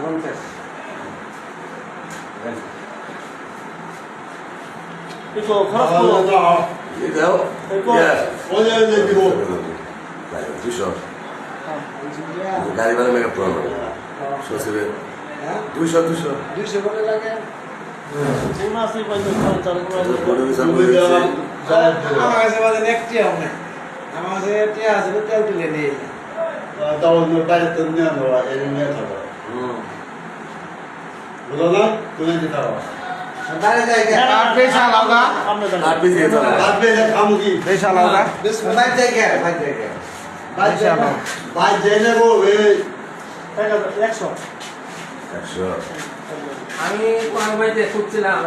50 이거 খারাপ করো 이거요? 이거 예. 어제 이거 두셔. গাড়ি ভাড়া মেগা পুরানো শ্বশুরে দুশো 200 করে লাগে 보너스 পাইছো চার বড় হিসাব করে করেছি আমার কাছে বাজে একটি হবে আমার কাছে একটি আছে তেল তুলে নেই তাও বাইরে তো নিয়ে নেওয়া এই নিয়ে থাকো বুঝলো না তুমি দিতে পারো বাইরে যাই আর পয়সা লাগা আর বেশি যেতে হবে আর পেলে খামু কি পয়সা লাগা বাইরে যাই বাইরে যাই পয়সা না ভাই জেনে গো এই 100 আমি কোন বাড়িতে খুঁজছিলাম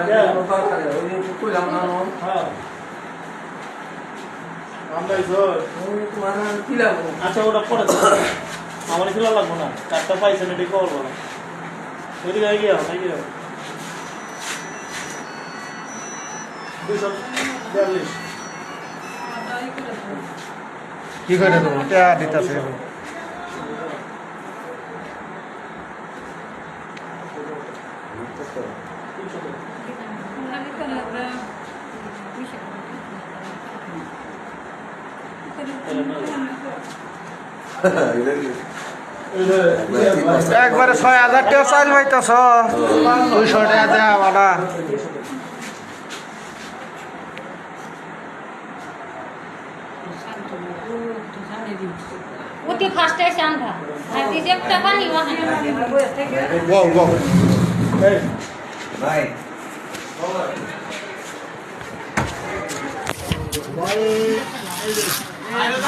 দরকারে ওই দিন কইলাম না হ্যাঁ আমরা স্যার তোমার কি লাগবে আচ্ছা ওটা পরে আমার খেলা লাগবো না চারটা পাইছে না ঠিক করবো না এদিকে গিয়ে নাকি 242 কি করে দেবো টা দিতাছে একবারে 6000 টাকা চাল পাইতাছ 200 টাকা দেয়া বাড়া ওটি ফার্স্টে সান্ডা আর রিজেক্টটা বানি ওখানে গো গো এই ভাই ভাই